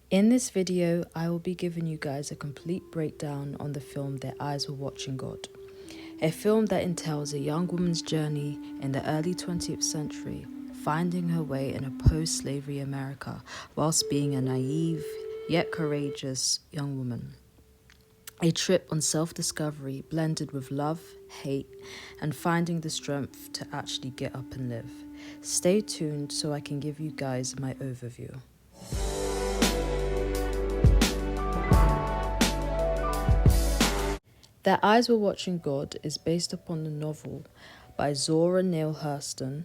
In this video, I will be giving you guys a complete breakdown on the film Their Eyes Were Watching God, a film that entails a young woman's journey in the early 20th century, finding her way in a post-slavery America whilst being a naive yet courageous young woman. A trip on self-discovery blended with love, hate, and finding the strength to actually get up and live. Stay tuned so I can give you guys my overview. Their Eyes Were Watching God is based upon the novel by Zora Neale Hurston,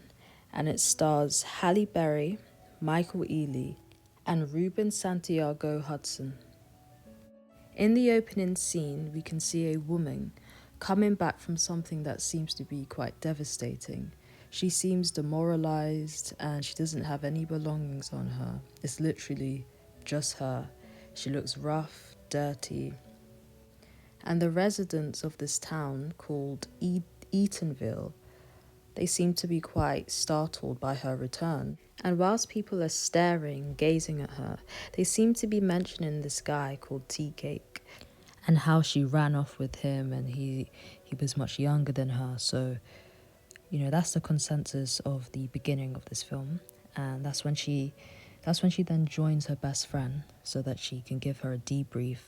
and it stars Halle Berry, Michael Ealy, and Ruben Santiago Hudson. In the opening scene, we can see a woman coming back from something that seems to be quite devastating. She seems demoralized and she doesn't have any belongings on her. It's literally just her. She looks rough, dirty, and the residents of this town called Eatonville, they seem to be quite startled by her return. And whilst people are staring, gazing at her, they seem to be mentioning this guy called Tea Cake and how she ran off with him and he was much younger than her. So, that's the consensus of the beginning of this film. And that's when she then joins her best friend so that she can give her a debrief.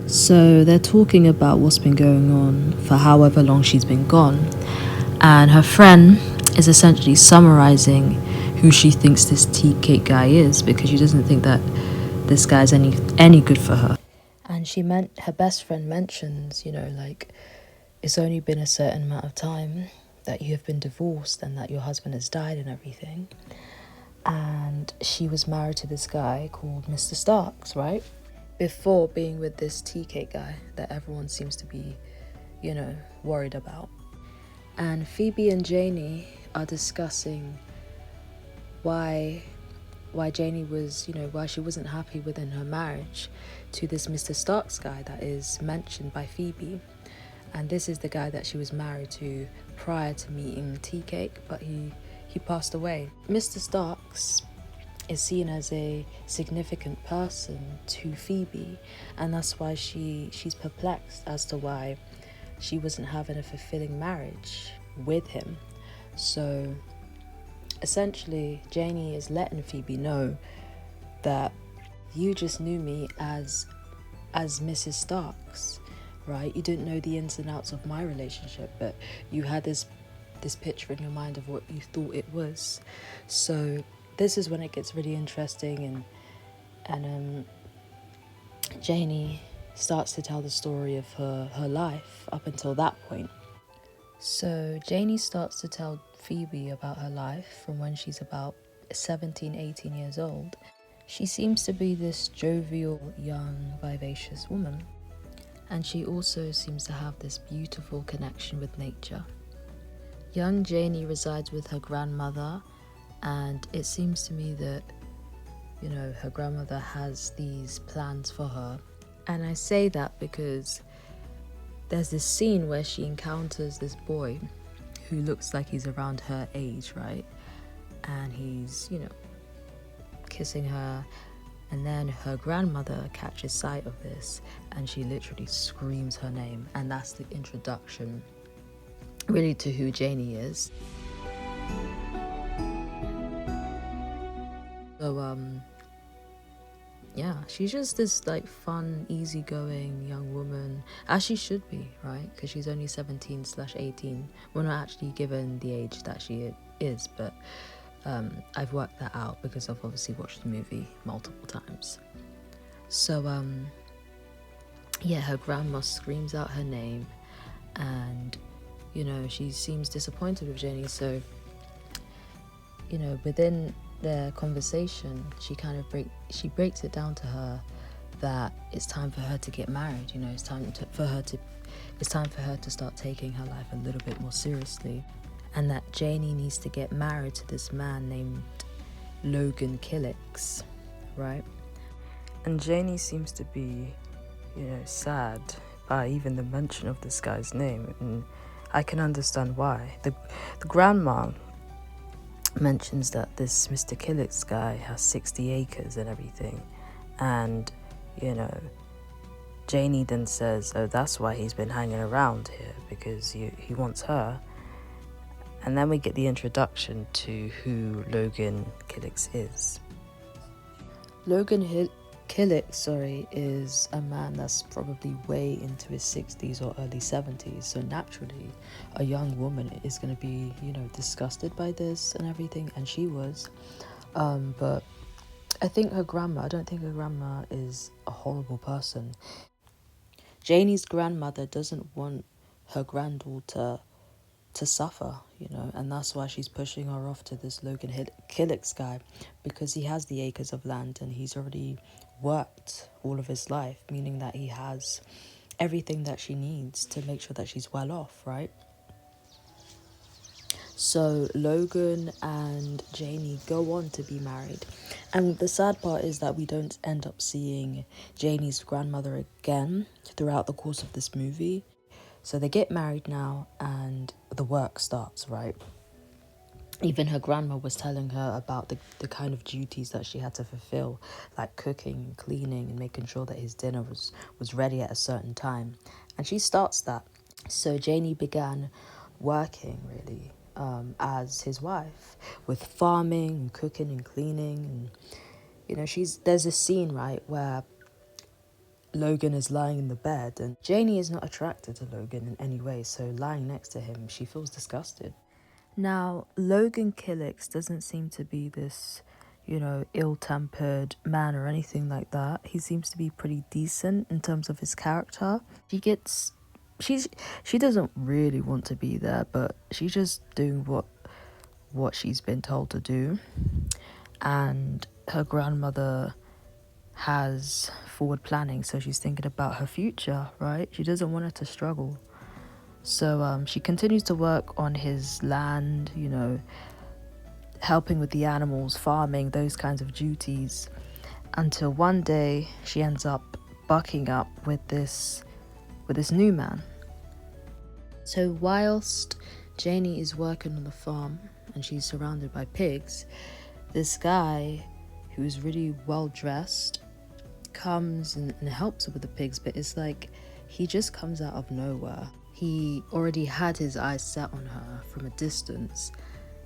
So they're talking about what's been going on for however long she's been gone. And her friend is essentially summarizing who she thinks this tea cake guy is, because she doesn't think that this guy's any good for her. And her best friend mentions, it's only been a certain amount of time that you have been divorced and that your husband has died and everything. And she was married to this guy called Mr. Starks, right? Before being with this tea cake guy that everyone seems to be, worried about. And Phoebe and Janie are discussing why Janie was, why she wasn't happy within her marriage to this Mr. Starks guy that is mentioned by Phoebe. And this is the guy that she was married to prior to meeting Tea Cake, but he passed away. Mr. Starks is seen as a significant person to Phoebe, and that's why she's perplexed as to why she wasn't having a fulfilling marriage with him. So essentially, Janie is letting Phoebe know that you just knew me as Mrs. Starks, right? You didn't know the ins and outs of my relationship, but you had this picture in your mind of what you thought it was. So this is when it gets really interesting, and Janie starts to tell the story of her life up until that point. So Janie starts to tell Phoebe about her life from when she's about 17, 18 years old. She seems to be this jovial, young, vivacious woman. And she also seems to have this beautiful connection with nature. Young Janie resides with her grandmother, and it seems to me that, her grandmother has these plans for her. And I say that because there's this scene where she encounters this boy who looks like he's around her age, right? And he's, kissing her. And then her grandmother catches sight of this and she literally screams her name. And that's the introduction really to who Janie is. So, she's just this fun, easygoing young woman, as she should be, right? Because she's only 17/18. We're not actually given the age that she is, but I've worked that out because I've obviously watched the movie multiple times. So, her grandma screams out her name, and she seems disappointed with Janie. So, within their conversation, she breaks it down to her that it's time for her to get married. It's time for her to start taking her life a little bit more seriously, and that Janie needs to get married to this man named Logan Killix, right? And Janie seems to be, sad by even the mention of this guy's name, and I can understand why. The grandma mentions that this Mr. Killix guy has 60 acres and everything, And, Janie then says, oh, that's why he's been hanging around here, because he wants her. And then we get the introduction to who Logan Killix is. Logan Killix, is a man that's probably way into his 60s or early 70s. So naturally, a young woman is going to be, disgusted by this and everything. And she was. But I don't think her grandma is a horrible person. Janie's grandmother doesn't want her granddaughter to suffer, and that's why she's pushing her off to this Logan Killix guy, because he has the acres of land and he's already worked all of his life, meaning that he has everything that she needs to make sure that she's well off, right? So Logan and Janie go on to be married. And the sad part is that we don't end up seeing Janie's grandmother again throughout the course of this movie. So they get married now and the work starts, right? Even her grandma was telling her about the kind of duties that she had to fulfill, like cooking, cleaning, and making sure that his dinner was ready at a certain time. And she starts that. So Janie began working, really, as his wife, with farming and cooking and cleaning. And, there's a scene, right, where Logan is lying in the bed and Janie is not attracted to Logan in any way, so lying next to him, she feels disgusted. Now, Logan Killix doesn't seem to be this, ill-tempered man or anything like that. He seems to be pretty decent in terms of his character. She doesn't really want to be there, but she's just doing what she's been told to do. And her grandmother has forward planning, so she's thinking about her future, right? She doesn't want her to struggle. So she continues to work on his land, helping with the animals, farming, those kinds of duties, until one day she ends up bucking up with this new man. So whilst Janie is working on the farm and she's surrounded by pigs, this guy who is really well dressed comes and helps her with the pigs, but it's like he just comes out of nowhere. He already had his eyes set on her from a distance,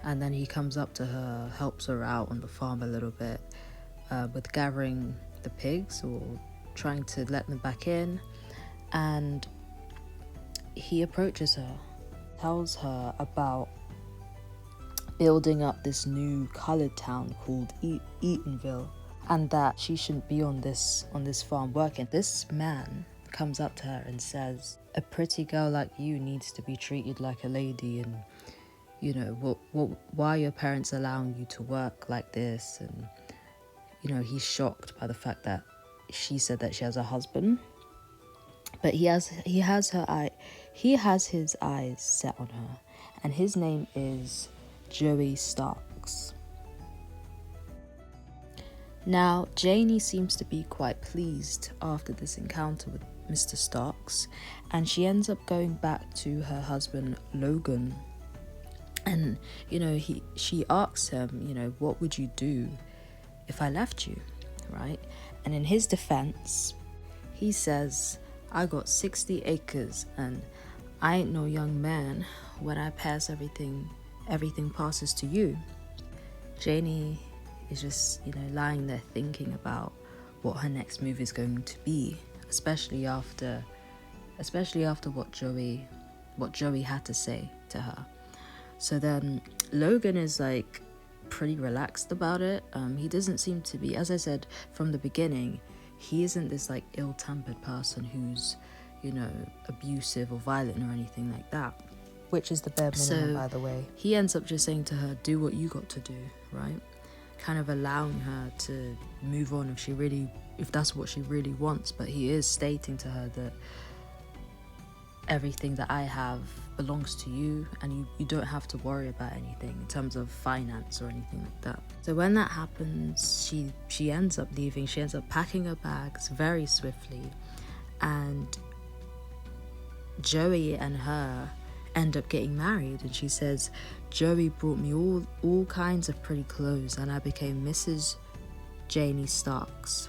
and then he comes up to her, helps her out on the farm a little bit with gathering the pigs or trying to let them back in. And he approaches her, tells her about building up this new coloured town called Eatonville, and that she shouldn't be on this farm working. This man comes up to her and says, a pretty girl like you needs to be treated like a lady, and why are your parents allowing you to work like this? And he's shocked by the fact that she said that she has a husband, but he has his eyes set on her, and his name is Joey Starks. Now, Janie seems to be quite pleased after this encounter with Mr. Starks, and she ends up going back to her husband Logan, and she asks him, what would you do if I left you, right? And in his defense, he says, I got 60 acres and I ain't no young man. When I pass everything passes to you. Janie is just lying there thinking about what her next move is going to be, especially after what Joey had to say to her. So then Logan is like pretty relaxed about it. He doesn't seem to be, as I said from the beginning, he isn't this like ill-tempered person who's abusive or violent or anything like that, which is the bare minimum, by the way. He ends up just saying to her, do what you got to do, right? Kind of allowing her to move on if that's what she really wants. But he is stating to her that everything that I have belongs to you, and you don't have to worry about anything in terms of finance or anything like that. So when that happens, she ends up leaving. She ends up packing her bags very swiftly, and Joey and her end up getting married. And she says, Joey brought me all kinds of pretty clothes, and I became Mrs. Janie Starks.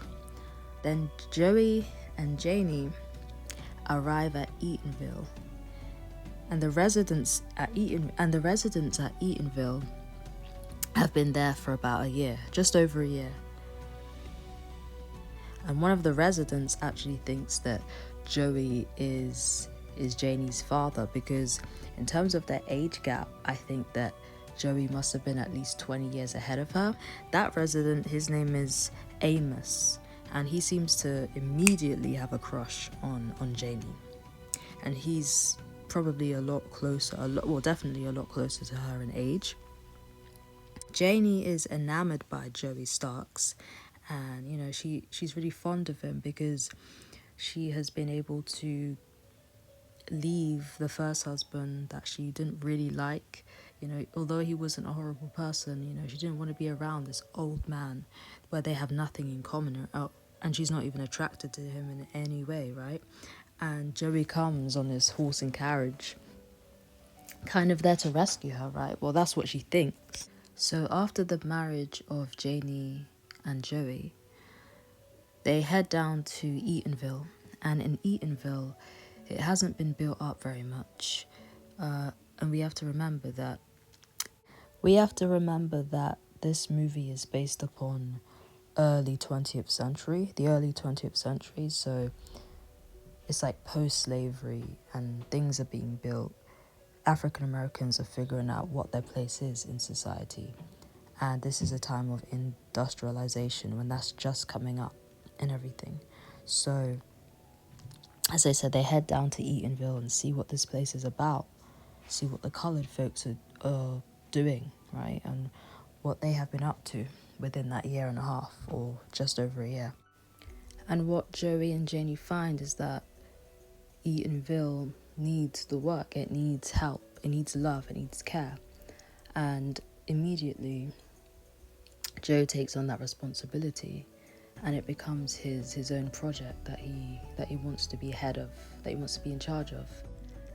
Then Joey and Janie arrive at Eatonville, and the residents at Eatonville have been there for about a year, just over a year. And one of the residents actually thinks that Joey is Janie's father, because in terms of their age gap, I think that Joey must have been at least 20 years ahead of her. That resident, his name is Amos, and he seems to immediately have a crush on Janie. And he's probably definitely a lot closer to her in age. Janie is enamored by Joey Starks, and you know, she's really fond of him because she has been able to leave the first husband that she didn't really like. You know, although he wasn't a horrible person, you know, she didn't want to be around this old man where they have nothing in common, and she's not even attracted to him in any way, right? And Joey comes on this horse and carriage, kind of there to rescue her, right? Well, that's what she thinks. So after the marriage of Janie and Joey, they head down to Eatonville, and in Eatonville, it hasn't been built up very much, and we have to remember that this movie is based upon the early 20th century, so it's like post-slavery and things are being built. African Americans are figuring out what their place is in society, and this is a time of industrialization when that's just coming up and everything. So as I said, they head down to Eatonville and see what this place is about, see what the coloured folks are doing, right, and what they have been up to within that year and a half, or just over a year. And what Joey and Janie find is that Eatonville needs the work, it needs help, it needs love, it needs care. And immediately, Joe takes on that responsibility, and it becomes his own project that he wants to be head of, that he wants to be in charge of.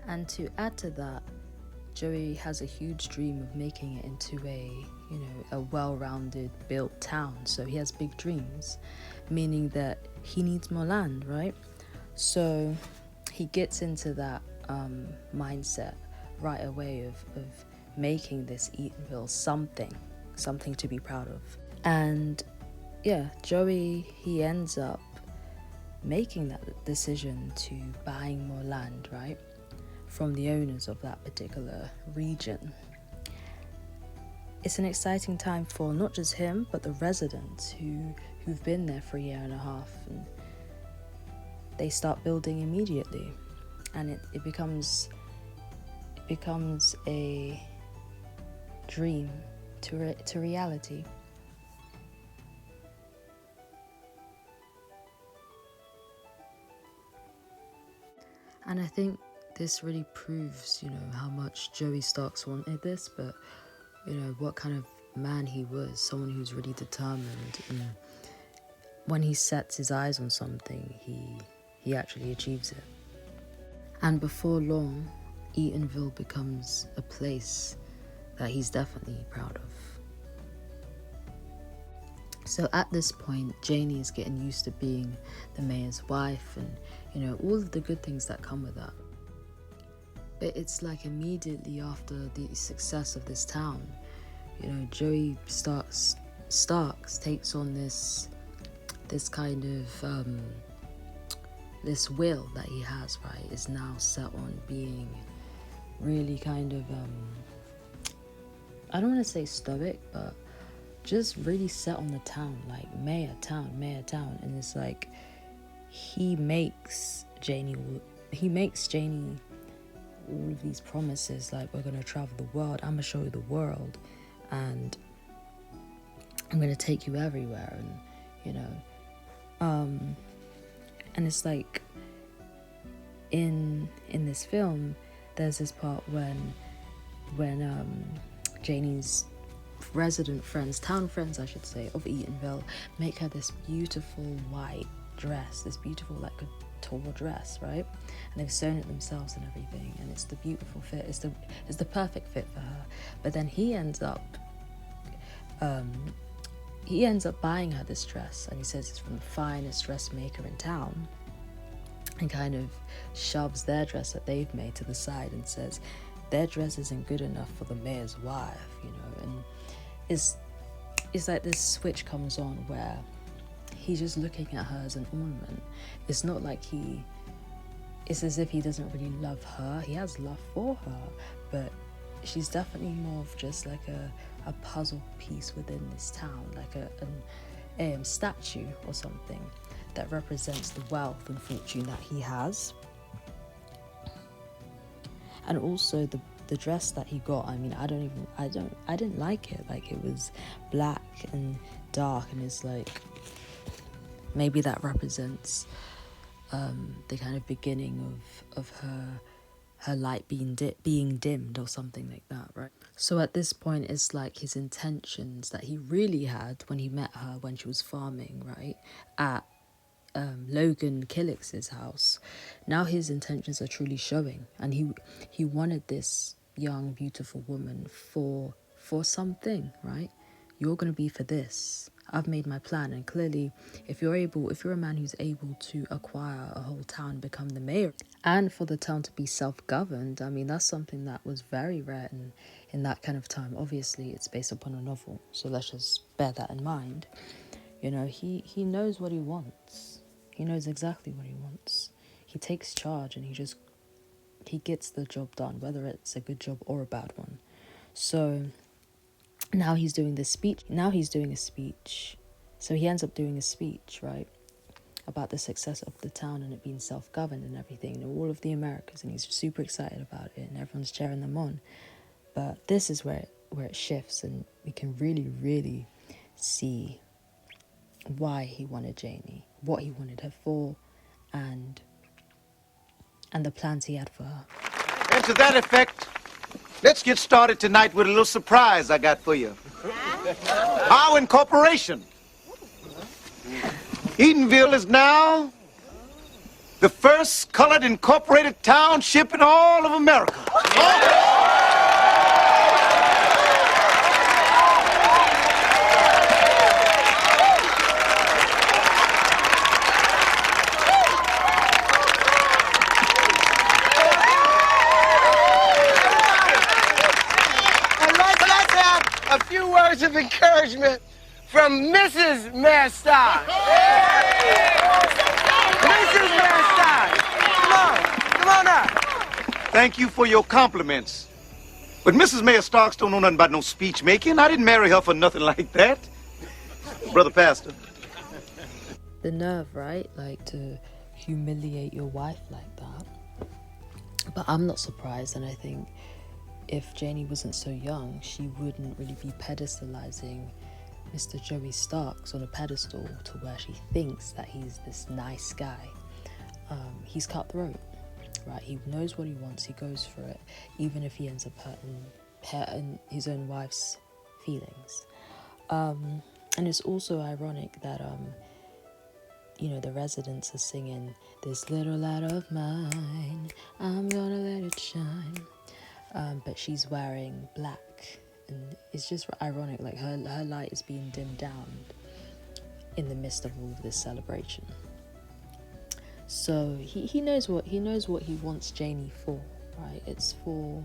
And to add to that, Joey has a huge dream of making it into a well-rounded built town. So he has big dreams, meaning that he needs more land, right? So he gets into that mindset right away of making this Eatonville something to be proud of. And yeah, Joey, he ends up making that decision to buying more land, right, from the owners of that particular region. It's an exciting time for not just him, but the residents who've been there for a year and a half, and they start building immediately, and it becomes a dream to reality. And I think this really proves, how much Joey Starks wanted this, but, what kind of man he was, someone who's really determined. And when he sets his eyes on something, he actually achieves it. And before long, Eatonville becomes a place that he's definitely proud of. So at this point, Janie is getting used to being the mayor's wife and, all of the good things that come with that. But it's like immediately after the success of this town, Joey Starks takes on this kind of, this will that he has, right, is now set on being really kind of, I don't want to say stoic, but just really set on the town, like mayor town. And it's like he makes Janie all of these promises, like, we're gonna travel the world, I'm gonna show you the world, and I'm gonna take you everywhere, and and it's like in this film there's this part when Janie's town friends I should say, of Eatonville, make her this beautiful white dress, this beautiful, like, a tall dress, right? And they've sewn it themselves and everything, and it's the beautiful fit, it's the perfect fit for her. But then he ends up he ends up buying her this dress, and he says it's from the finest dressmaker in town, and kind of shoves their dress that they've made to the side and says their dress isn't good enough for the mayor's wife, and it's like this switch comes on where he's just looking at her as an ornament. It's not like it's as if he doesn't really love her. He has love for her, but she's definitely more of just like a puzzle piece within this town, like a statue or something that represents the wealth and fortune that he has. And also the dress that he got, I mean, I didn't like it. Like, it was black and dark, and it's like, maybe that represents the kind of beginning of her light being dimmed or something like that, right? So at this point, it's like his intentions that he really had when he met her when she was farming, right, at Logan Killix's house. Now his intentions are truly showing, and he wanted this young, beautiful woman for something, right? You're gonna be for this. I've made my plan, and clearly, if you're a man who's able to acquire a whole town, become the mayor, and for the town to be self-governed, I mean, that's something that was very rare in that kind of time. Obviously, it's based upon a novel, so let's just bear that in mind. He knows what he wants. He knows exactly what he wants. He takes charge, and he gets the job done, whether it's a good job or a bad one. So now he's doing a speech. So he ends up doing a speech, right, about the success of the town and it being self-governed and everything, and all of the Americas, and he's super excited about it, and everyone's cheering them on. But this is where it shifts, and we can really, really see why he wanted Janie, what he wanted her for, and the plans he had for her. And to that effect, let's get started tonight with a little surprise I got for you. Our incorporation. Eatonville is now the first colored incorporated township in all of America. A few words of encouragement from Mrs. Master. Mrs. Master, come on now. Thank you for your compliments. But Mrs. Mayor Starks don't know nothing about no speech making. I didn't marry her for nothing like that. Brother Pastor. The nerve, right? Like, to humiliate your wife like that. But I'm not surprised, and I think if Janie wasn't so young, she wouldn't really be pedestalizing Mr. Joey Starks on a pedestal to where she thinks that he's this nice guy. He's cutthroat, right? He knows what he wants, he goes for it, even if he ends up hurting his own wife's feelings. And it's also ironic that, the residents are singing, "This little light of mine, I'm gonna let it shine." But she's wearing black, and it's just ironic, like her light is being dimmed down in the midst of all of this celebration. So he knows what he wants Janie for, right? It's for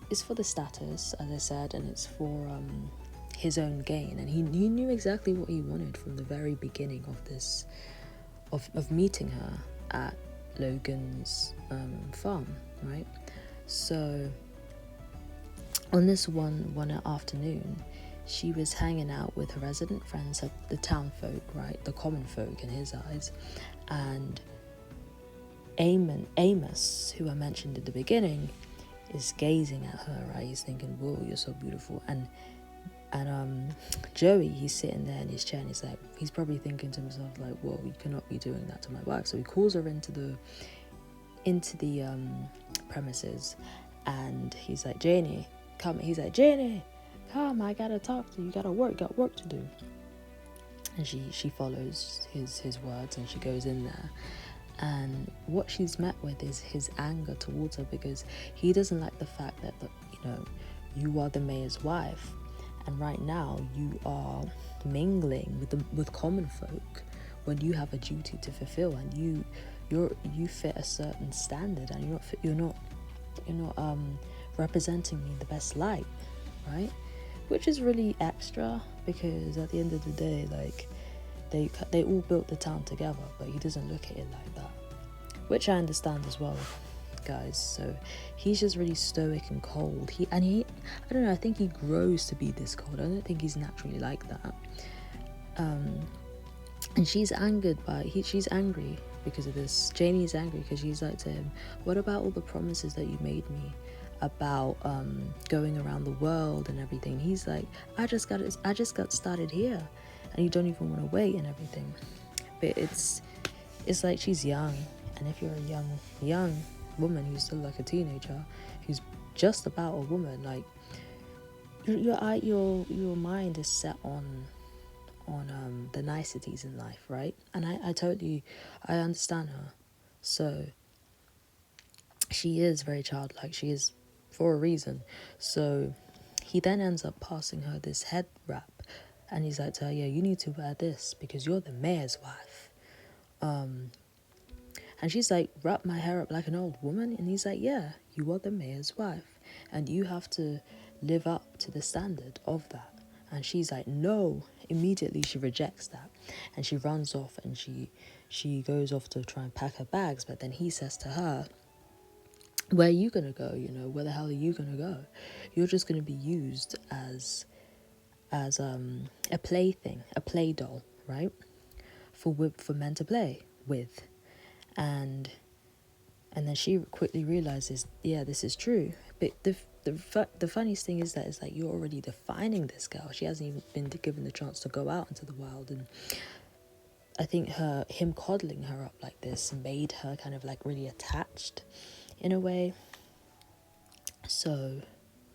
the status, as I said, and it's for his own gain, and he knew exactly what he wanted from the very beginning of this of meeting her at Logan's farm, right? So on this one afternoon, she was hanging out with her resident friends, the town folk, right, the common folk in his eyes, and Amos, who I mentioned at the beginning, is gazing at her, right? He's thinking, "Whoa, you're so beautiful." And Joey, he's sitting there in his chair, and he's probably thinking to himself, like, "Whoa, you cannot be doing that to my wife." So he calls her into the premises, and he's like, "Janie, come." He's like, "Janie, come, I gotta talk to you. Got work to do." And she follows his words, and she goes in there, and what she's met with is his anger towards her, because he doesn't like the fact that you are the mayor's wife, and right now you are mingling with common folk when you have a duty to fulfill, and you fit a certain standard, and you're not representing me in the best light, right? Which is really extra, because at the end of the day, like, they all built the town together, but he doesn't look at it like that, which I understand as well, guys. So he's just really stoic and cold. He I don't know, I think he grows to be this cold. I don't think he's naturally like that. And she's angry because of this. Janie's angry because she's like to him, what about all the promises that you made me about going around the world and everything? And he's like, I just got started here, and you don't even want to wait and everything. But it's like she's young, and if you're a young woman who's still like a teenager, who's just about a woman, like, your mind is set on the niceties in life, right? And I understand her. So she is very childlike. She is, for a reason. So he then ends up passing her this head wrap, and he's like to her, yeah, you need to wear this because you're the mayor's wife. And she's like, wrap my hair up like an old woman? And he's like, yeah, you are the mayor's wife, and you have to live up to the standard of that. And she's like, no. Immediately she rejects that, and she runs off, and she goes off to try and pack her bags. But then he says to her, where are you gonna go? Where the hell are you gonna go? You're just gonna be used as a plaything, a play doll, right? For men to play with. And then she quickly realizes, yeah, this is true. But the funniest thing is that it's like, you're already defining this girl. She hasn't even been given the chance to go out into the world. And I think him coddling her up like this made her kind of like really attached in a way. So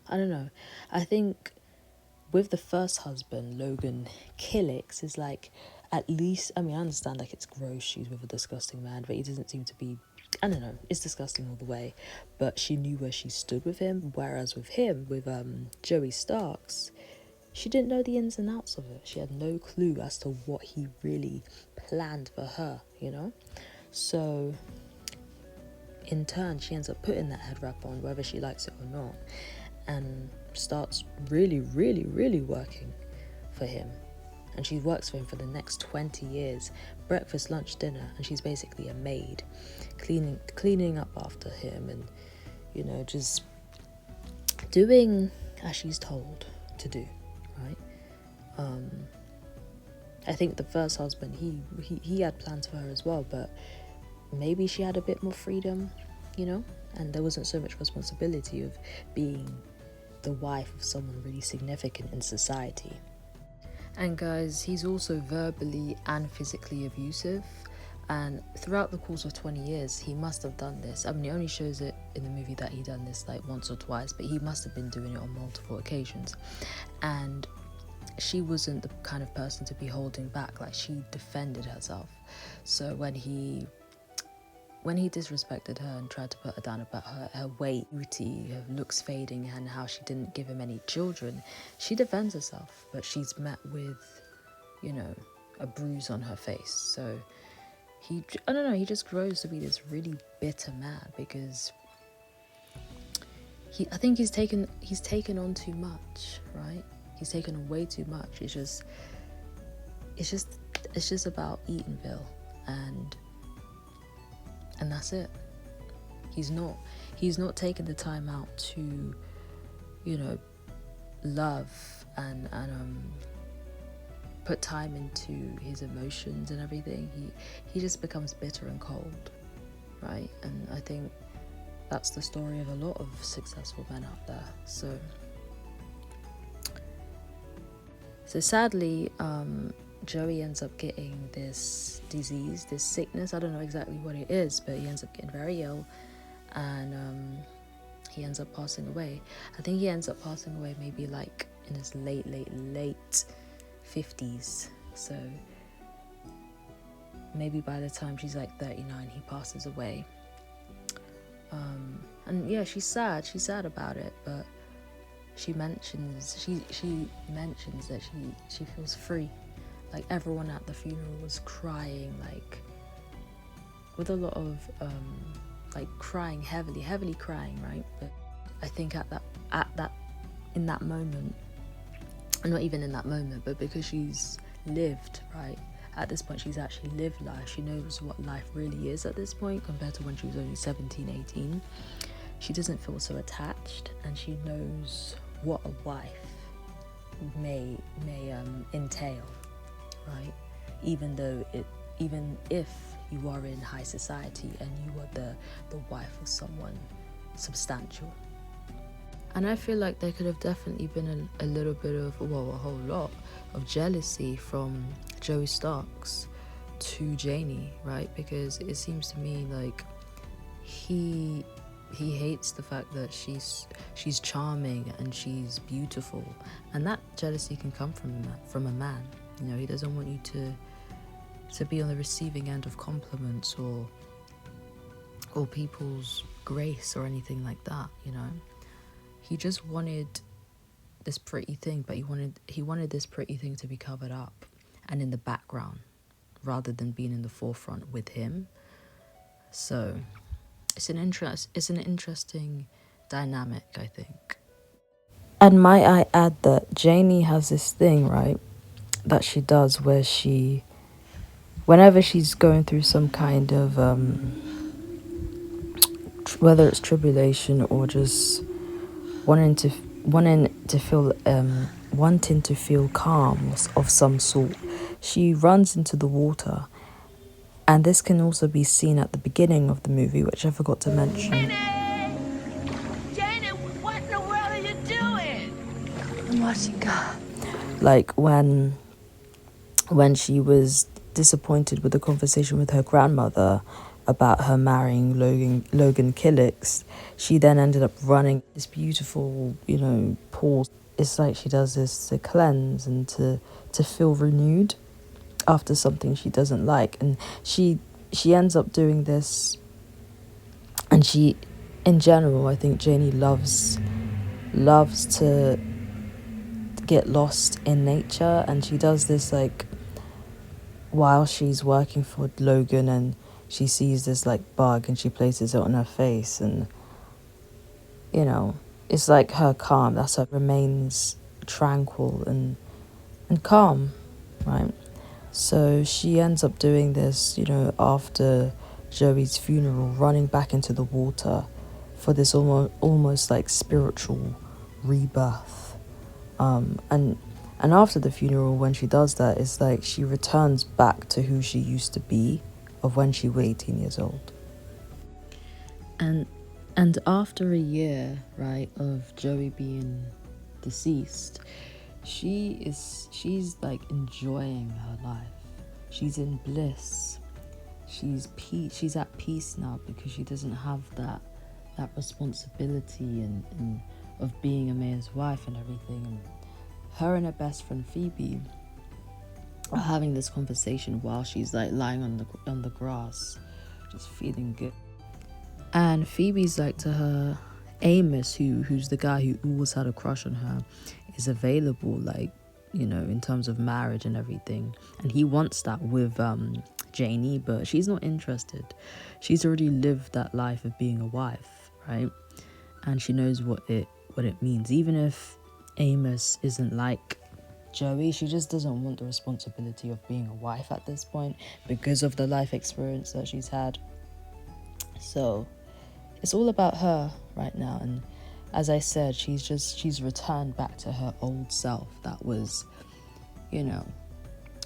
I don't know. I think with the first husband, Logan Killix, is like, at least, I mean, I understand like it's gross, she's with a disgusting man, but he doesn't seem to be, I don't know, it's disgusting all the way, but she knew where she stood with him. Whereas with him, with Joey Starks, she didn't know the ins and outs of it. She had no clue as to what he really planned for her, So in turn, she ends up putting that head wrap on, whether she likes it or not, and starts really, really, really working for him. And she works for him for the next 20 years, breakfast, lunch, dinner, and she's basically a maid, cleaning up after him, and just doing as she's told to do, right? I think the first husband, he had plans for her as well, but maybe she had a bit more freedom, and there wasn't so much responsibility of being the wife of someone really significant in society. And guys, he's also verbally and physically abusive, and throughout the course of 20 years he must have done this. I mean, it only shows it in the movie that he done this like once or twice, but he must have been doing it on multiple occasions. And she wasn't the kind of person to be holding back. Like, she defended herself. So when he disrespected her and tried to put her down about her weight, beauty, her looks fading, and how she didn't give him any children, she defends herself, but she's met with, a bruise on her face. So he just grows to be this really bitter man, because I think he's taken on too much, right? He's taken on way too much. It's just about Eatonville, and that's it. He's not taking the time out to, love and put time into his emotions and everything. He just becomes bitter and cold, right? And I think that's the story of a lot of successful men out there. So sadly, Joey ends up getting this disease, this sickness. I don't know exactly what it is, but he ends up getting very ill, and he ends up passing away. I think he ends up passing away maybe like in his late 50s. So maybe by the time she's like 39, he passes away. And yeah, she's sad about it, but she mentions that she feels free. Like, everyone at the funeral was crying, like, with a lot of like crying, heavily crying, right? But I think in that moment, not even in that moment, but because she's lived, right? At this point, she's actually lived life. She knows what life really is at this point compared to when she was only 17, 18. She doesn't feel so attached, and she knows what a wife may entail, right? Even if you are in high society and you are the wife of someone substantial. And I feel like there could have definitely been a little bit of, well, a whole lot of jealousy from Joey Starks to Janie, right? Because it seems to me like he hates the fact that she's charming and she's beautiful, and that jealousy can come from a man. You know, he doesn't want you to be on the receiving end of compliments or people's grace or anything like that, you know. He just wanted this pretty thing, but he wanted this pretty thing to be covered up and in the background rather than being in the forefront with him. So it's an interesting dynamic, I think. And might I add that Janie has this thing, right, that she does where whenever she's going through some kind of whether it's tribulation or just wanting to feel calm of some sort, she runs into the water. And this can also be seen at the beginning of the movie, which I forgot to mention. Janie, what in the world are you doing? I'm watching God. Like when she was disappointed with the conversation with her grandmother about her marrying Logan Killix, she then ended up running this beautiful, you know, pool. It's like she does this to cleanse and to feel renewed after something she doesn't like, and she ends up doing this. And she, in general, I think Janie loves to get lost in nature, and she does this like while she's working for Logan, and she sees this like bug and she places it on her face, and you know, it's like her calm. That's her remains tranquil and calm, right? So she ends up doing this, you know, after Joey's funeral, running back into the water for this almost like spiritual rebirth. And after the funeral, when she does that, it's like she returns back to who she used to be of when she was 18 years old. And after a year, right, of Joey being deceased, she's like enjoying her life. She's in bliss. She's at peace now because she doesn't have that responsibility and of being a mayor's wife and everything. And her and her best friend Phoebe are having this conversation while she's like lying on the grass, just feeling good. And Phoebe's like to her, Amos, who's the guy who always had a crush on her, is available, like, you know, in terms of marriage and everything. And he wants that with Janie, but she's not interested. She's already lived that life of being a wife, right? And she knows what it means. Even if Amos isn't like Joey, she just doesn't want the responsibility of being a wife at this point because of the life experience that she's had. So it's all about her right now. And as I said, she's returned back to her old self that was, you know,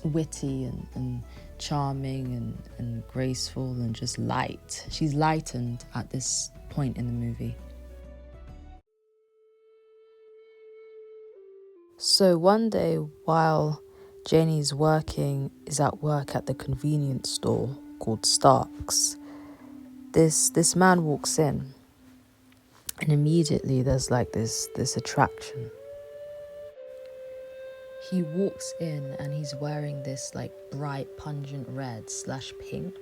witty and charming and graceful and just light. She's lightened at this point in the movie. So one day while Janie's is at work at the convenience store called Stark's, this man walks in, and immediately there's like this attraction. He walks in and he's wearing this like bright pungent red/pink,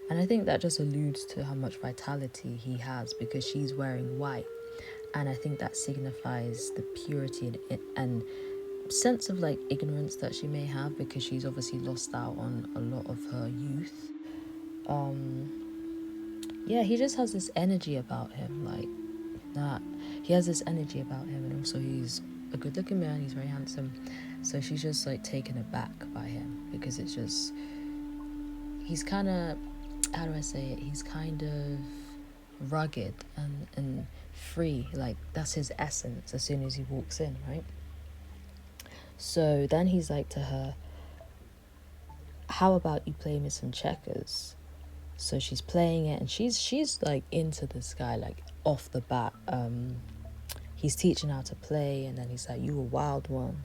and I think that just alludes to how much vitality he has because she's wearing white. And I think that signifies the purity and sense of like ignorance that she may have, because she's obviously lost out on a lot of her youth. Yeah, he just has this energy about him, like that. He has this energy about him, and also he's a good looking man, he's very handsome. So she's just like taken aback by him, because it's just, he's kind of, how do I say it, he's kind of rugged and free, like that's his essence as soon as he walks in, right? So then he's like to her, how about you play me some checkers? So she's playing it, and she's like into this guy, like off the bat. He's teaching her how to play, and then he's like, you a wild one.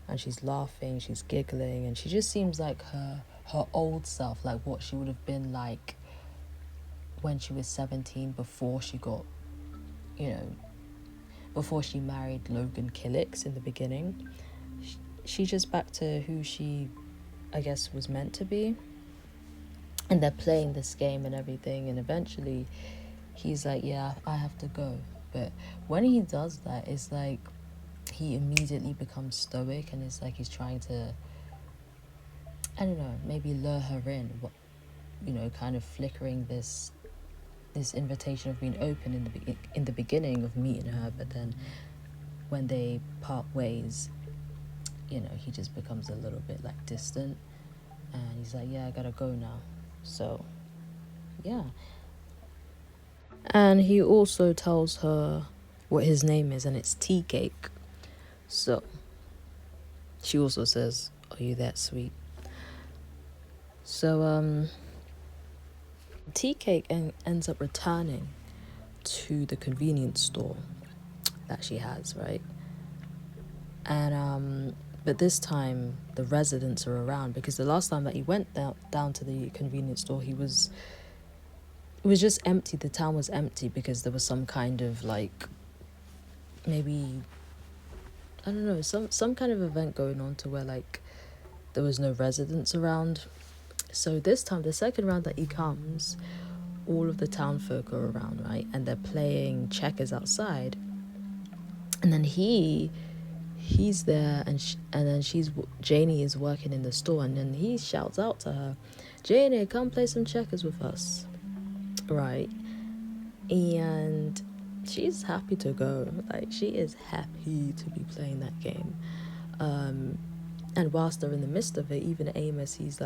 And she's laughing, she's giggling, and she just seems like her old self, like what she would have been like when she was 17, before she got, before she married Logan Killix in the beginning. She's just back to who she, I guess, was meant to be. And they're playing this game and everything, and eventually he's like, yeah, I have to go. But when he does that, it's like he immediately becomes stoic, and it's like he's trying to, I don't know, maybe lure her in, kind of flickering this invitation of being open in the beginning of meeting her. But then when they part ways, he just becomes a little bit like distant, and he's like, yeah, I gotta go now. So yeah. And he also tells her what his name is, and it's Tea Cake. So she also says, are you that sweet? So Tea Cake ends up returning to the convenience store that she has, right? And but this time the residents are around, because the last time that he went down to the convenience store, it was just empty. The town was empty because there was some kind of like, maybe, I don't know, some kind of event going on to where like there was no residents around. So this time, the second round that he comes, all of the town folk are around, right? And they're playing checkers outside. And then he's there, and then Janie is working in the store, and then he shouts out to her, Janie, come play some checkers with us, right? And she's happy to go. Like, she is happy to be playing that game. And whilst they're in the midst of it, even Amos, he's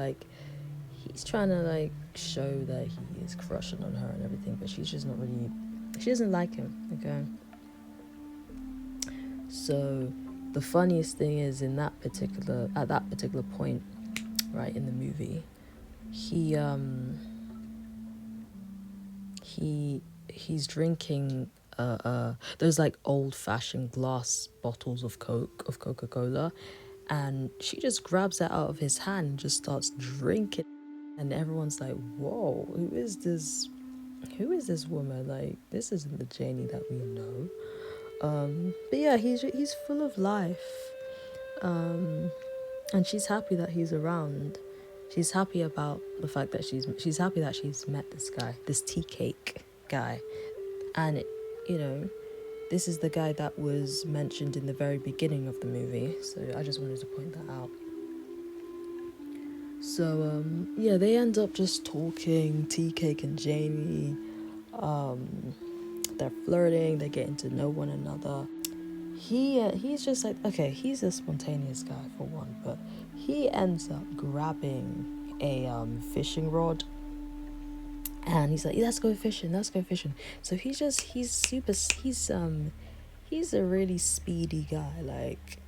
trying to like show that he is crushing on her and everything, but she's just not really, she doesn't like him, okay? So the funniest thing is, at that particular point, right, in the movie, he's drinking those like old-fashioned glass bottles of Coca-Cola, and she just grabs that out of his hand and just starts drinking, and everyone's like, whoa, who is this woman? Like, this isn't the Janie that we know. But yeah, he's full of life, and she's happy that he's around. She's happy about the fact that she's happy that she's met this guy, this tea cake guy. And this is the guy that was mentioned in the very beginning of the movie, so I just wanted to point that out. So yeah, they end up just talking, tea cake and Janie. They're flirting, they're getting to know one another. He's just like, okay, he's a spontaneous guy for one, but he ends up grabbing a fishing rod, and he's like, let's go fishing. So he's a really speedy guy, like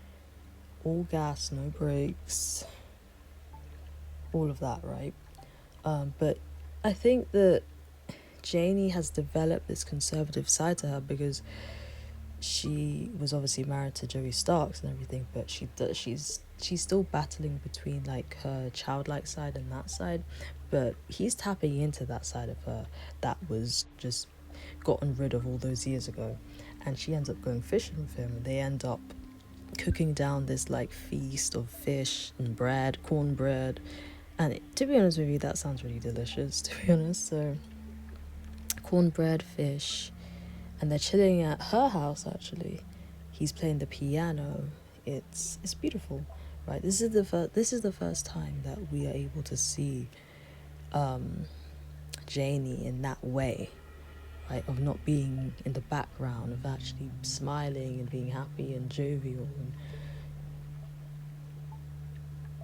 all gas, no brakes, all of that, right? But I think that Janie has developed this conservative side to her, because she was obviously married to Joey Starks and everything, but she's still battling between like her childlike side and that side. But he's tapping into that side of her that was just gotten rid of all those years ago, and she ends up going fishing with him, and they end up cooking down this like feast of fish and cornbread, and to be honest with you, that sounds really delicious, to be honest. So cornbread, fish, and they're chilling at her house. Actually, he's playing the piano. It's beautiful, right? This is the first time that we are able to see Janie in that way, right? Of not being in the background, of actually smiling and being happy and jovial. And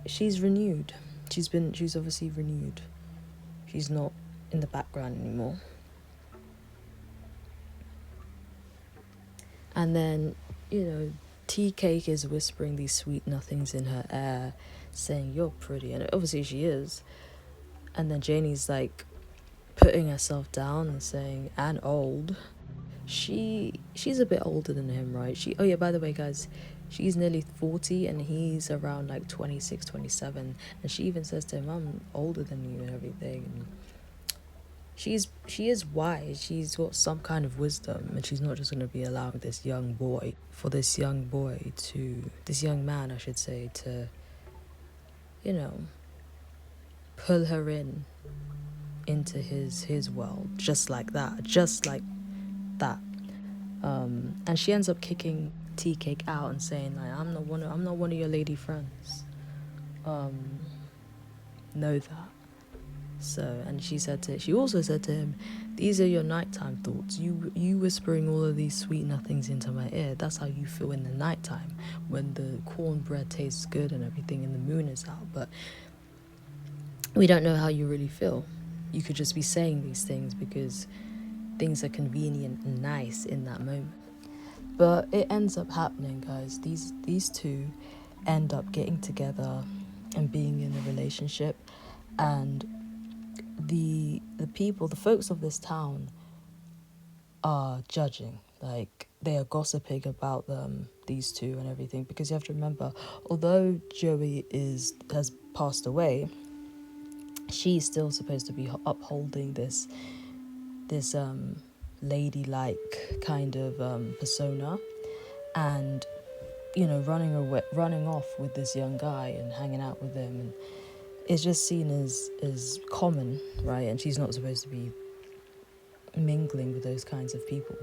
she's renewed. She's obviously renewed. She's not in the background anymore. And then, Tea Cake is whispering these sweet nothings in her ear, saying, "You're pretty," and obviously she is. And then Janie's like putting herself down and saying, "And old." She's a bit older than him, right? Oh yeah, by the way, guys, she's nearly 40 and he's around like 26, 27. And she even says to him, "I'm older than you," and everything. And she is wise. She's got some kind of wisdom, and she's not just going to be allowing this young man, I should say, to pull her into his world just like that. And she ends up kicking Tea Cake out and saying, like, I'm not one of your lady friends. Know that. So, and she also said to him, "These are your nighttime thoughts. You whispering all of these sweet nothings into my ear. That's how you feel in the nighttime, when the cornbread tastes good and everything and the moon is out. But we don't know how you really feel. You could just be saying these things because things are convenient and nice in that moment." But it ends up happening, guys. These two end up getting together and being in a relationship, and the folks of this town are judging. Like, they are gossiping about these two and everything, because you have to remember, although Joey has passed away, she's still supposed to be upholding this ladylike kind of persona, and running off with this young guy and hanging out with him, and it's just seen as common, right? And she's not supposed to be mingling with those kinds of people.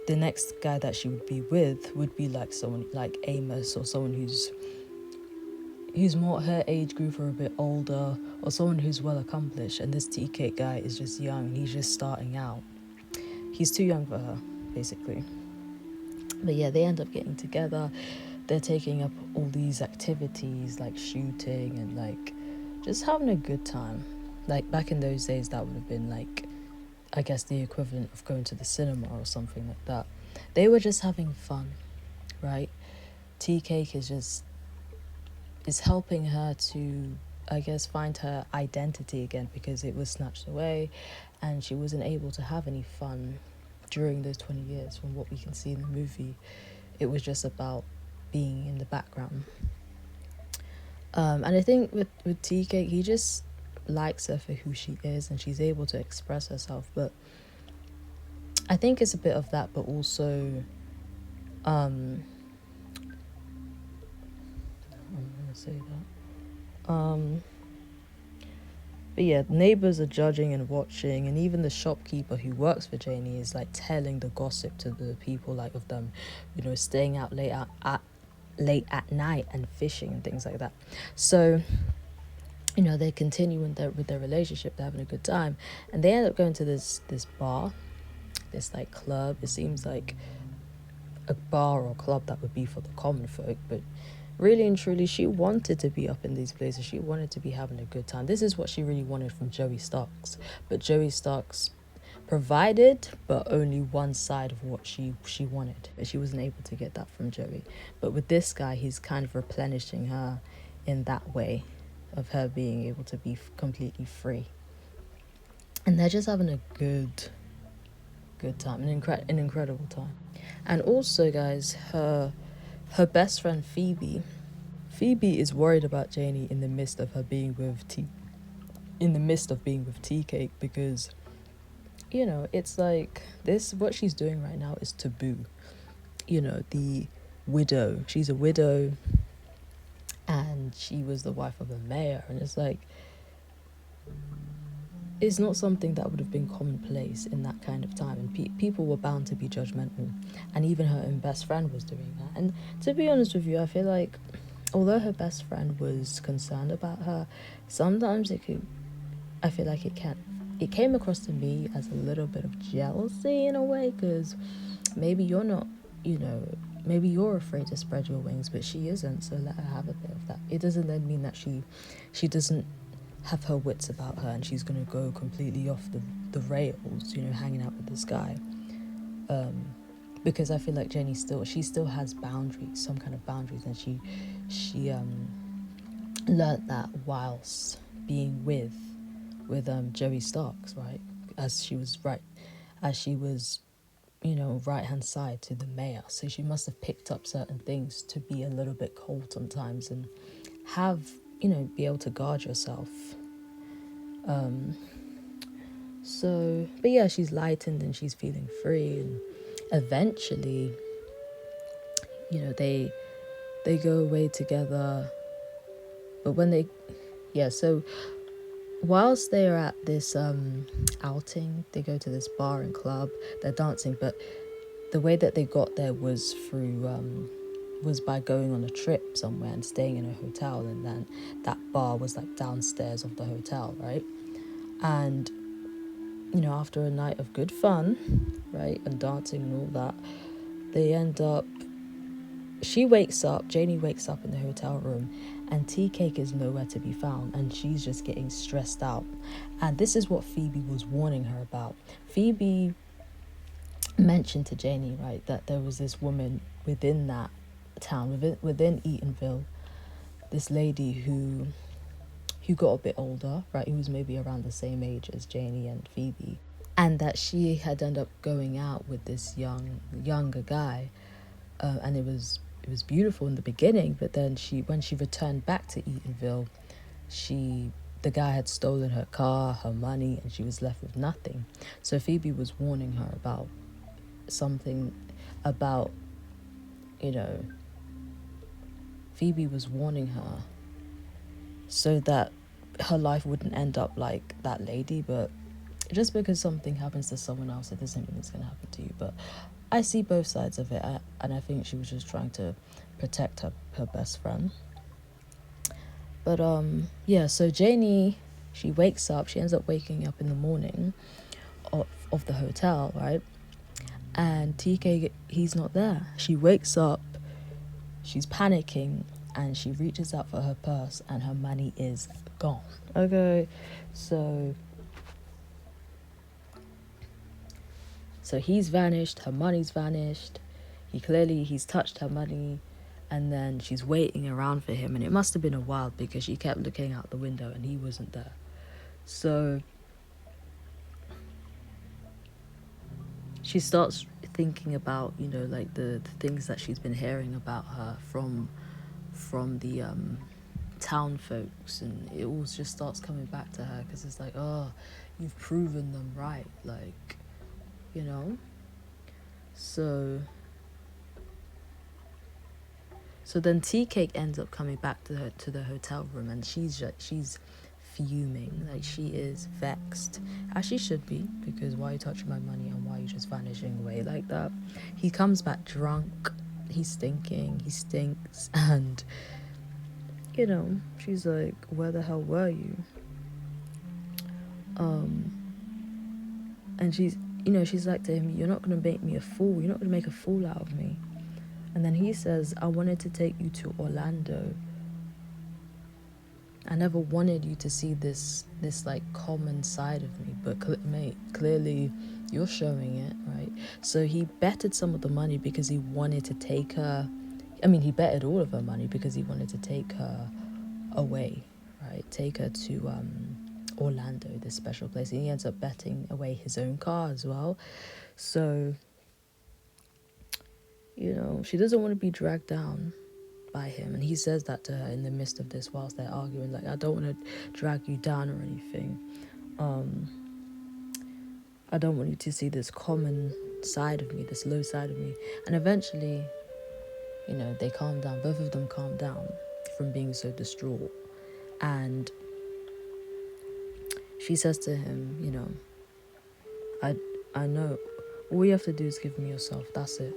The next guy that she would be with would be like someone like Amos, or someone who's more her age group or a bit older, or someone who's well accomplished. And this tea cake guy is just young. He's just starting out. He's too young for her, basically. But yeah, they end up getting together. They're taking up all these activities like shooting and like just having a good time. Like, back in those days, that would have been like, I guess, the equivalent of going to the cinema or something like that. They were just having fun, right? Tea Cake is helping her to, I guess, find her identity again, because it was snatched away and she wasn't able to have any fun during those 20 years. From what we can see in the movie, it was just about being in the background. And I think with Tea Cake, he just likes her for who she is, and she's able to express herself. But I think it's a bit of that, but also I'm gonna say that but yeah, neighbors are judging and watching, and even the shopkeeper who works for Janie is like telling the gossip to the people, like, of them, staying out late at night and fishing and things like that. So they continue with their relationship. They're having a good time, and they end up going to this bar, this like club. It seems like a bar or club that would be for the common folk, but really and truly, she wanted to be up in these places. She wanted to be having a good time. This is what she really wanted from Joey Starks. But Joey Starks provided, but only one side of what she wanted. She wasn't able to get that from Joey. But with this guy, he's kind of replenishing her in that way, of her being able to be completely free. And they're just having a good time, an incredible time. And also, guys, her best friend Phoebe is worried about Janie in the midst of being with Tea Cake, because it's like this, what she's doing right now is taboo. The widow, she's a widow, and she was the wife of a mayor, and it's like, it's not something that would have been commonplace in that kind of time, and people were bound to be judgmental, and even her own best friend was doing that. And to be honest with you, I feel like although her best friend was concerned about her, sometimes I feel like it came across to me as a little bit of jealousy in a way, because maybe you're not, maybe you're afraid to spread your wings, but she isn't, so let her have a bit of that. It doesn't then mean that she doesn't have her wits about her and she's going to go completely off the rails, hanging out with this guy. Because I feel like Jenny still has boundaries, some kind of boundaries, and she learnt that whilst being with Joey Starks, right? As she was right hand side to the mayor. So she must have picked up certain things to be a little bit cold sometimes and have, be able to guard yourself. But yeah, she's lightened and she's feeling free, and eventually, they go away together. But so whilst they're at this outing, they go to this bar and club, they're dancing, but the way that they got there was was by going on a trip somewhere and staying in a hotel, and then that bar was like downstairs of the hotel, right? And after a night of good fun, right, and dancing and all that, Janie wakes up in the hotel room, and tea cake is nowhere to be found, and she's just getting stressed out. And this is what Phoebe was warning her about. Phoebe mentioned to Janie, right, that there was this woman within that town, within Eatonville, this lady who got a bit older, right, who was maybe around the same age as Janie and Phoebe, and that she had ended up going out with this younger guy, and it was beautiful in the beginning, but then when she returned back to Eatonville, the guy had stolen her car, her money, and she was left with nothing. So Phoebe was warning her about something about, Phoebe was warning her so that her life wouldn't end up like that lady. But just because something happens to someone else, it doesn't mean it's going to happen to you. But I see both sides of it, and I think she was just trying to protect her best friend. But so Janie, she ends up waking up in the morning of the hotel, right? And TK, he's not there. She wakes up, she's panicking, and she reaches out for her purse, and her money is gone. Okay, so he's vanished, her money's vanished. He's touched her money, and then she's waiting around for him, and it must have been a while because she kept looking out the window and he wasn't there. So she starts thinking about, like the things that she's been hearing about her from the town folks, and it all just starts coming back to her, because it's like, oh, you've proven them right, like, so then tea cake ends up coming back to the hotel room, and she's fuming, like she is vexed, as she should be, because why are you touching my money and why are you just vanishing away like that? He comes back drunk, he's stinking, he stinks, and she's like, where the hell were you? And she's like to him, you're not gonna make me a fool, you're not gonna make a fool out of me. And then he says, I wanted to take you to Orlando. I never wanted you to see this like common side of me, but mate, clearly you're showing it, right? So he betted some of the money because he wanted to take her. I mean, he betted all of her money because he wanted to take her away, right? Take her to Orlando, this special place. And he ends up betting away his own car as well. So, she doesn't want to be dragged down by him, and he says that to her in the midst of this whilst they're arguing, like, I don't want to drag you down or anything. I don't want you to see this common side of me, this low side of me. And eventually, they calm down. Both of them calm down from being so distraught. And she says to him, I know all you have to do is give me yourself. That's it.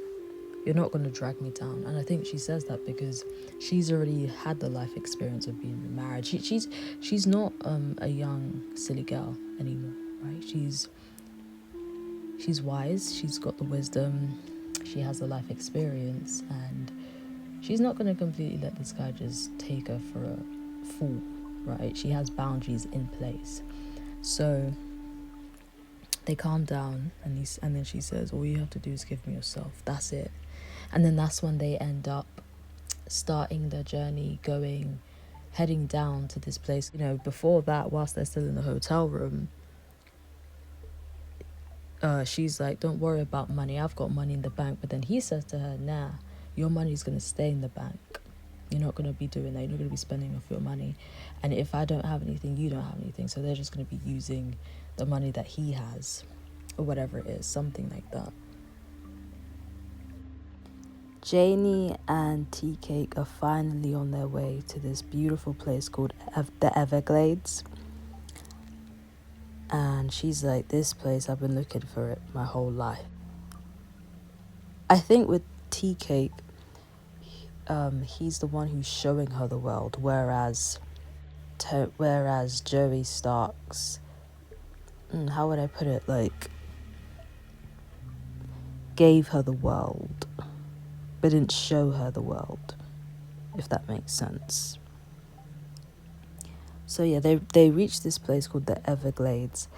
You're not going to drag me down. And I think she says that because she's already had the life experience of being in marriage. She's not a young silly girl anymore, right? She's wise. She's got the wisdom. She has the life experience, and she's not going to completely let this guy just take her for a fool, right? She has boundaries in place. So they calm down, and then she says, all you have to do is give me yourself. That's it. And then that's when they end up starting their journey, heading down to this place. Before that, whilst they're still in the hotel room, she's like, don't worry about money. I've got money in the bank. But then he says to her, nah, your money's going to stay in the bank. You're not going to be doing that. You're not going to be spending off your money. And if I don't have anything, you don't have anything. So they're just going to be using the money that he has, or whatever it is, something like that. Janie and Tea Cake are finally on their way to this beautiful place called the Everglades. And she's like, this place, I've been looking for it my whole life. I think with Tea Cake, he's the one who's showing her the world, whereas Joey Starks, how would I put it, gave her the world, but didn't show her the world, if that makes sense. So yeah, they reached this place called the Everglades,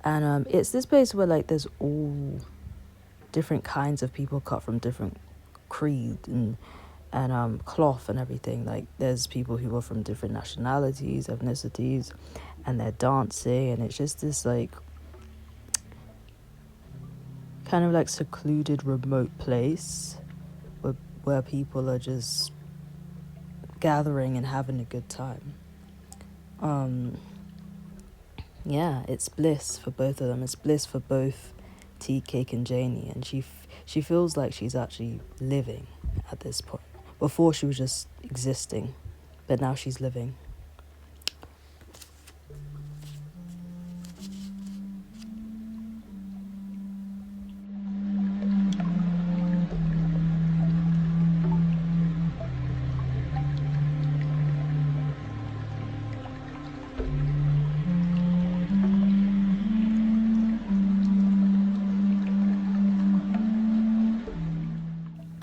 and it's this place where there's all different kinds of people cut from different creed and cloth and everything. There's people who are from different nationalities, ethnicities, and they're dancing, and it's just this kind of secluded, remote place where people are just gathering and having a good time. Yeah, it's bliss for both of them. It's bliss for both Tea Cake and Janie, and she feels like she's actually living at this point. Before she was just existing, but now she's living.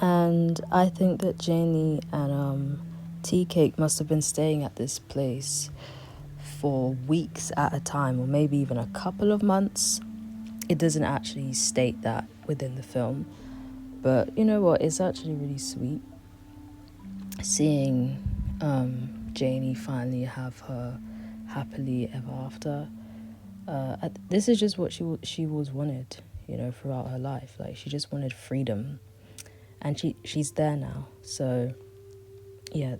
And I think that Janie and Tea Cake must have been staying at this place for weeks at a time, or maybe even a couple of months. It doesn't actually state that within the film, but you know what? It's actually really sweet seeing Janie finally have her happily ever after. This is just what she was wanted, throughout her life. She just wanted freedom. And she's there now. So yeah,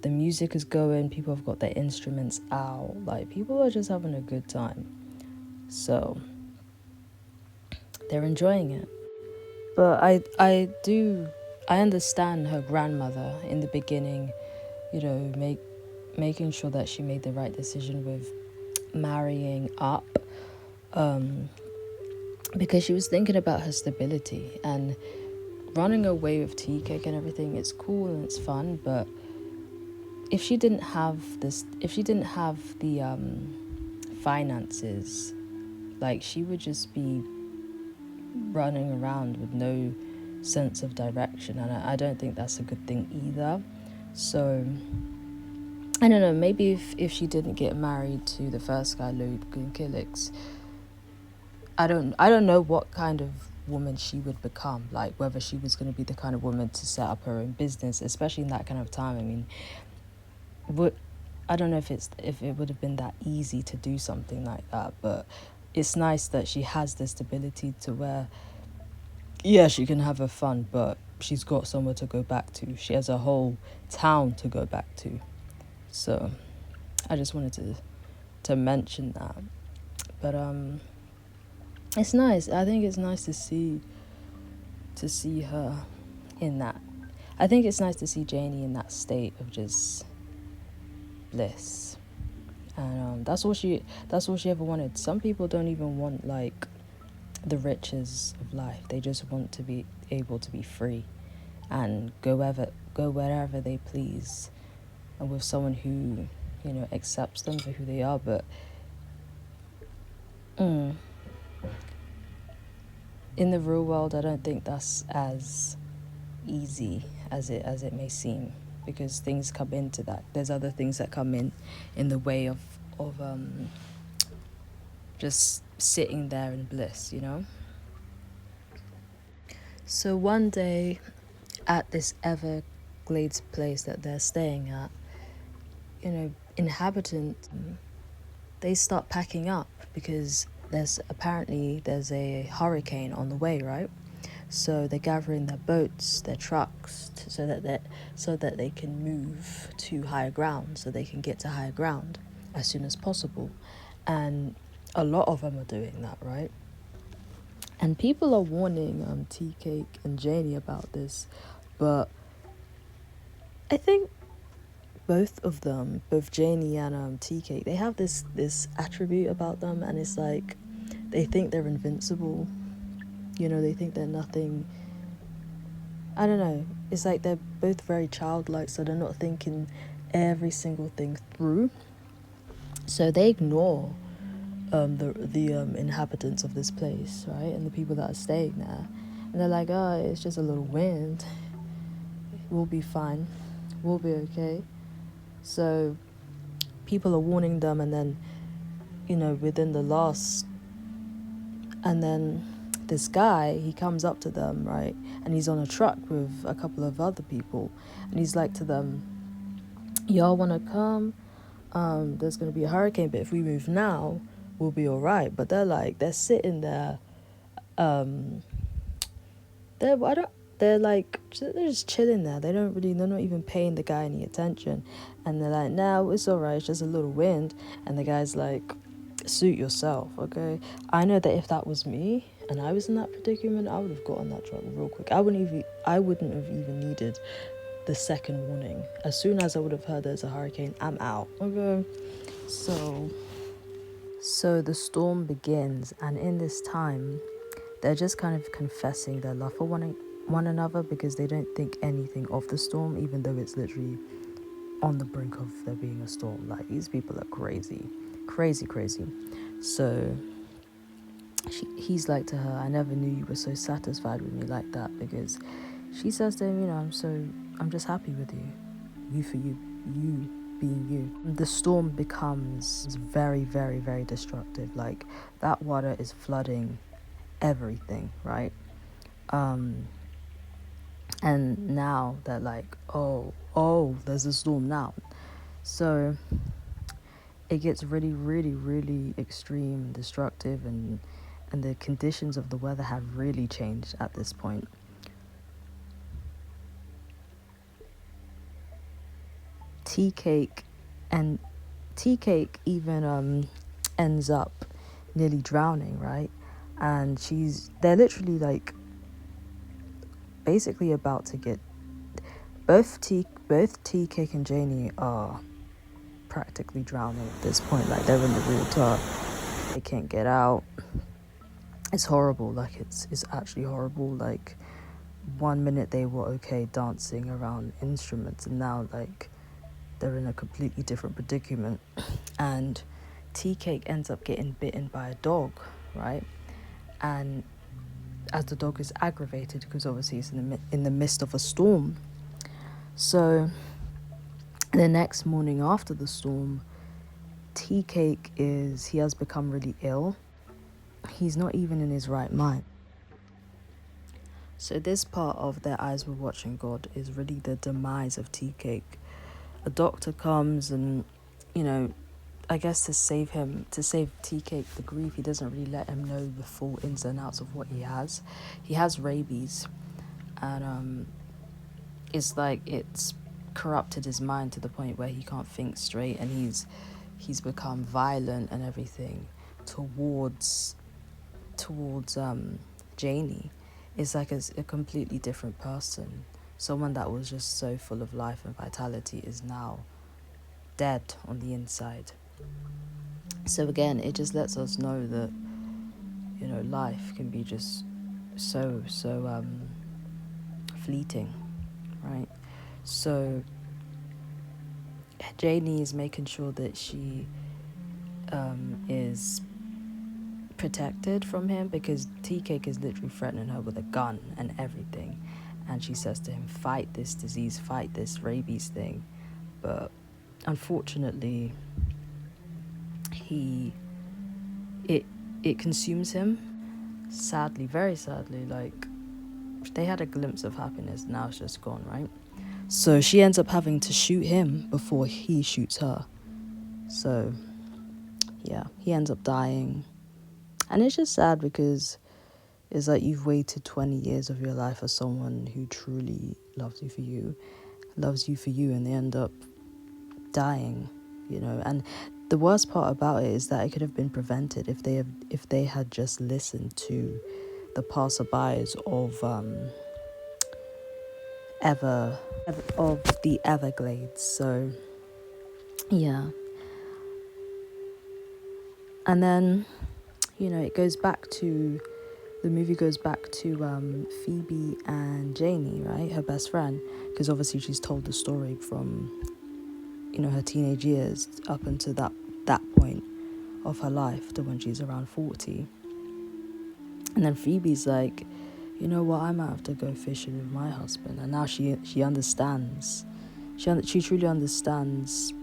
the music is going, people have got their instruments out, people are just having a good time. So they're enjoying it. But I understand her grandmother in the beginning, making sure that she made the right decision with marrying up, because she was thinking about her stability. And running away with Tea Cake and everything, it's cool and it's fun, but if she didn't have the finances, she would just be running around with no sense of direction, and I don't think that's a good thing either. So I don't know, maybe if she didn't get married to the first guy, Luke Killicks, I don't know what kind of woman she would become, whether she was going to be the kind of woman to set up her own business, especially in that kind of time. I mean, I don't know if it would have been that easy to do something like that, but it's nice that she has the stability to where, yeah, she can have her fun, but she's got somewhere to go back to. She has a whole town to go back to. So I just wanted to mention that. But it's nice. I think it's nice to see her in that. I think it's nice to see Janie in that state of just bliss. and that's all she ever wanted. Some people don't even want like the riches of life. They just want to be able to be free and go wherever they please, and with someone who, you know, accepts them for who they are. But in the real world, I don't think that's as easy as it may seem, because things come into that. There's other things that come in the way of just sitting there in bliss, you know. So one day, at this Everglades place that they're staying at, you know, inhabitants, they start packing up because there's a hurricane on the way, right? So they're gathering their boats, their trucks, so that they can move to higher ground, so they can get to higher ground as soon as possible. And a lot of them are doing that, right? And people are warning Tea Cake and Janie about this, but I think both of them, both Janie and Tea Cake, they have this attribute about them, and it's like they think they're invincible. You know, they think they're nothing. I don't know. It's like they're both very childlike, so they're not thinking every single thing through. So they ignore the inhabitants of this place, right, and the people that are staying there, and they're like, oh, it's just a little wind. We'll be fine. We'll be okay. So people are warning them, and then, you know, and then this guy, he comes up to them, right, and he's on a truck with a couple of other people, and he's like to them, y'all want to come? There's going to be a hurricane, but if we move now, we'll be all right. But they're sitting there, they're just chilling there. They're not even paying the guy any attention, and they're like, no, it's all right, it's just a little wind. And the guy's like, suit yourself, okay? I know that if that was me and I was in that predicament, I would have got on that truck real quick. I wouldn't have even needed the second warning. As soon as I would have heard there's a hurricane, I'm out, okay? So the storm begins, and in this time, they're just kind of confessing their love for one another, because they don't think anything of the storm, even though it's literally on the brink of there being a storm. Like, these people are crazy. So he's like to her, I never knew you were so satisfied with me like that, because she says to him, you know, I'm just happy with you for you being you. The storm becomes very, very, very destructive. Like, that water is flooding everything, right? And now they're like, oh, there's a storm now. So it gets really, really, really extreme and destructive, and the conditions of the weather have really changed at this point. Tea Cake even ends up nearly drowning, right? And they're literally like basically about to get both Tea Cake and Janie are practically drowning at this point. Like, they're in the water, they can't get out. It's horrible. Like, it's actually horrible. Like, 1 minute they were okay dancing around instruments, and now like they're in a completely different predicament. And Tea Cake ends up getting bitten by a dog, right? And as the dog is aggravated, because obviously it's in the midst of a storm. So the next morning after the storm, Tea Cake he has become really ill. He's not even in his right mind. So this part of Their Eyes Were Watching God is really the demise of Tea Cake. A doctor comes and, you know, I guess to save Tea Cake the grief, he doesn't really let him know the full ins and outs of what he has. He has rabies, and it's like it's corrupted his mind to the point where he can't think straight, and he's become violent and everything towards Janie. It's like a completely different person. Someone that was just so full of life and vitality is now dead on the inside. So again, it just lets us know that, life can be just so fleeting, right? So Janie is making sure that she is protected from him, because Tea Cake is literally threatening her with a gun and everything, and she says to him, fight this disease, fight this rabies thing. But unfortunately, it consumes him, sadly, very sadly. Like, they had a glimpse of happiness, now it's just gone, right? So she ends up having to shoot him before he shoots her. So yeah, he ends up dying. And it's just sad, because it's like you've waited 20 years of your life for someone who truly loves you for you, and they end up dying, And the worst part about it is that it could have been prevented if they had just listened to the passerbys of the Everglades. So yeah. And then, the movie goes back to Phoebe and Janie, right, her best friend, because obviously she's told the story from, her teenage years up until that point of her life, to when she's around 40. And then Phoebe's like, you know what, I might have to go fishing with my husband. And now she understands. She truly understands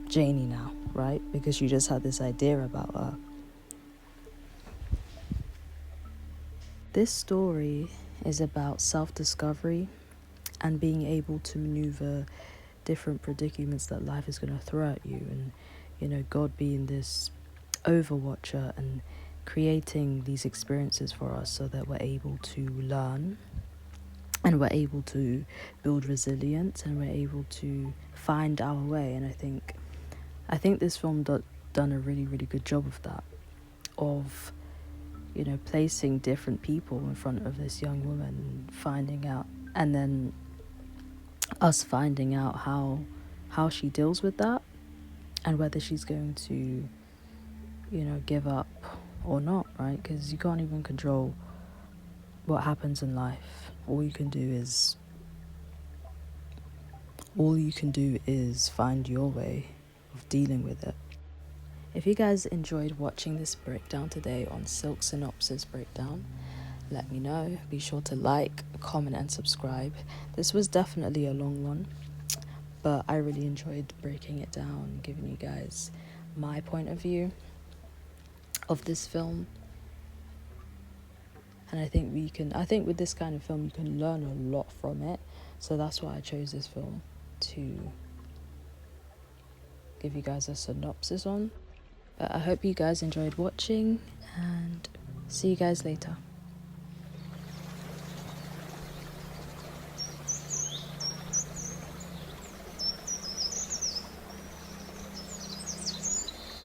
Janie now, right? Because she just had this idea about her. This story is about self-discovery and being able to maneuver different predicaments that life is going to throw at you. And, God being this overwatcher and creating these experiences for us so that we're able to learn, and we're able to build resilience, and we're able to find our way. And I think this film done a really, really good job of that, of placing different people in front of this young woman, finding out, and then us finding out how she deals with that, and whether she's going to give up or not, right? Because you can't even control what happens in life. All you can do is find your way of dealing with it. If you guys enjoyed watching this breakdown today on Silk Synopsis Breakdown, let me know. Be sure to like, comment, and subscribe. This was definitely a long one, but I really enjoyed breaking it down, giving you guys my point of view of this film. And I think with this kind of film, you can learn a lot from it. So that's why I chose this film to give you guys a synopsis on. But I hope you guys enjoyed watching, and see you guys later.